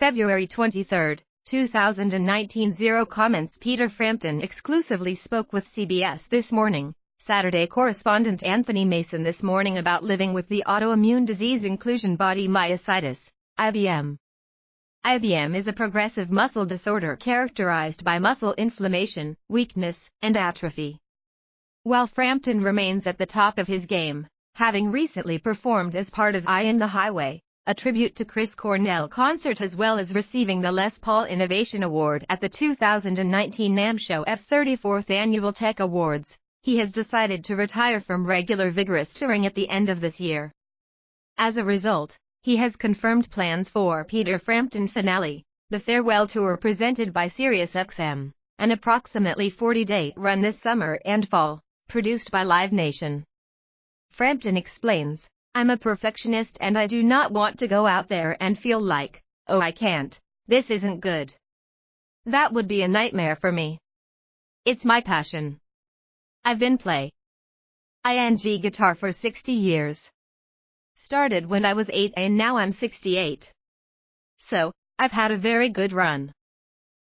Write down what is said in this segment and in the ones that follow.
February 23, 2019. Zero comments. Peter Frampton exclusively spoke with CBS This Morning, Saturday correspondent Anthony Mason this morning about living with the autoimmune disease Inclusion Body Myositis, IBM. IBM is a progressive muscle disorder characterized by muscle inflammation, weakness, and atrophy. While Frampton remains at the top of his game, having recently performed as part of Eye in the Highway, a tribute to Chris Cornell concert, as well as receiving the Les Paul Innovation Award at the 2019 NAMM Show's 34th Annual Tech Awards, he has decided to retire from regular vigorous touring at the end of this year. As a result, he has confirmed plans for Peter Frampton Finale, the farewell tour presented by SiriusXM, an approximately 40-day run this summer and fall, produced by Live Nation. Frampton explains, "I'm a perfectionist and I do not want to go out there and feel like, oh, I can't, this isn't good. That would be a nightmare for me. It's my passion. I've been playing guitar for 60 years. Started when I was 8 and now I'm 68. So, I've had a very good run."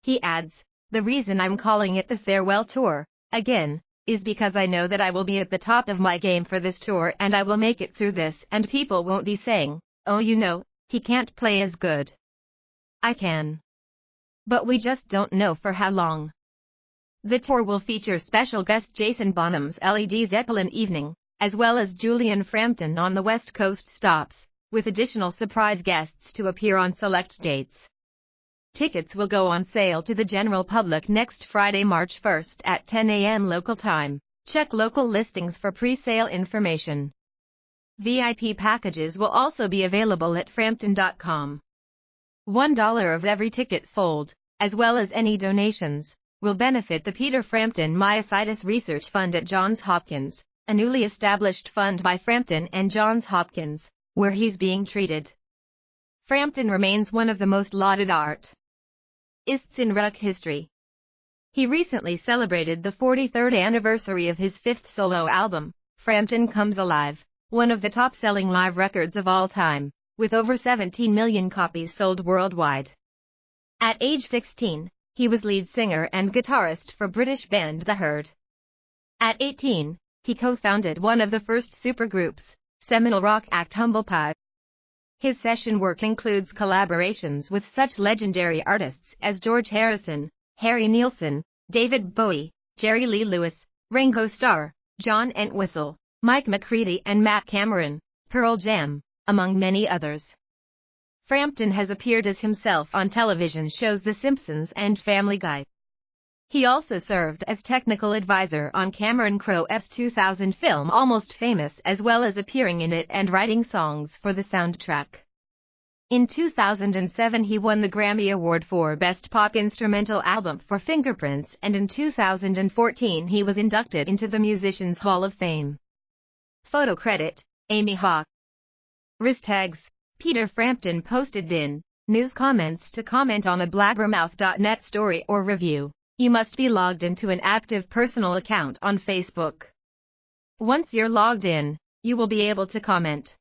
He adds, "The reason I'm calling it the farewell tour, again, is because I know that I will be at the top of my game for this tour and I will make it through this and people won't be saying, oh, he can't play as good. I can. But we just don't know for how long." The tour will feature special guest Jason Bonham's LED Zeppelin Evening, as well as Julian Frampton on the West Coast stops, with additional surprise guests to appear on select dates. Tickets will go on sale to the general public next Friday, March 1st at 10 a.m. local time. Check local listings for pre-sale information. VIP packages will also be available at Frampton.com. $1 of every ticket sold, as well as any donations, will benefit the Peter Frampton Myositis Research Fund at Johns Hopkins, a newly established fund by Frampton and Johns Hopkins, where he's being treated. Frampton remains one of the most lauded artists in rock history. He recently celebrated the 43rd anniversary of his fifth solo album, Frampton Comes Alive, one of the top-selling live records of all time, with over 17 million copies sold worldwide. At age 16, he was lead singer and guitarist for British band The Herd. At 18, he co-founded one of the first supergroups, seminal rock act Humble Pie. His session work includes collaborations with such legendary artists as George Harrison, Harry Nilsson, David Bowie, Jerry Lee Lewis, Ringo Starr, John Entwistle, Mike McCready and Matt Cameron, Pearl Jam, among many others. Frampton has appeared as himself on television shows The Simpsons and Family Guy. He also served as technical advisor on Cameron Crowe's 2000 film Almost Famous, as well as appearing in it and writing songs for the soundtrack. In 2007 he won the Grammy Award for Best Pop Instrumental Album for Fingerprints, and in 2014 he was inducted into the Musicians Hall of Fame. Photo credit, Amy Hawk. Riz tags, Peter Frampton posted in news comments to comment on a blabbermouth.net story or review. You must be logged into an active personal account on Facebook. Once you're logged in, you will be able to comment.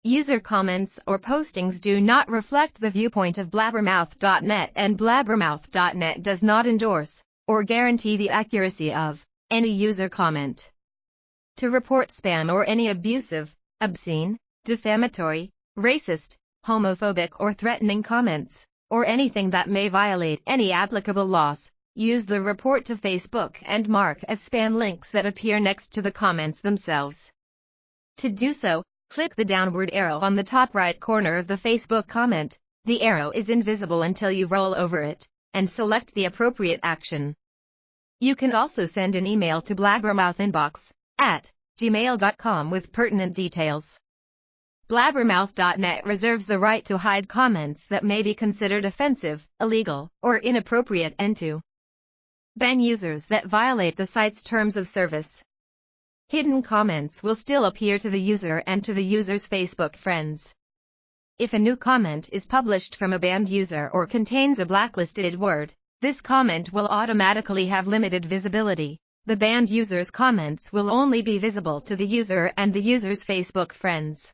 User comments or postings do not reflect the viewpoint of blabbermouth.net, and blabbermouth.net does not endorse or guarantee the accuracy of any user comment. To report spam or any abusive, obscene, defamatory, racist, homophobic or threatening comments, or anything that may violate any applicable laws, use the report to Facebook and mark as spam links that appear next to the comments themselves. To do so, click the downward arrow on the top right corner of the Facebook comment. The arrow is invisible until you roll over it, and select the appropriate action. You can also send an email to blabbermouthinbox@gmail.com with pertinent details. Blabbermouth.net reserves the right to hide comments that may be considered offensive, illegal, or inappropriate, and to ban users that violate the site's terms of service. Hidden comments will still appear to the user and to the user's Facebook friends. If a new comment is published from a banned user or contains a blacklisted word, this comment will automatically have limited visibility. The banned user's comments will only be visible to the user and the user's Facebook friends.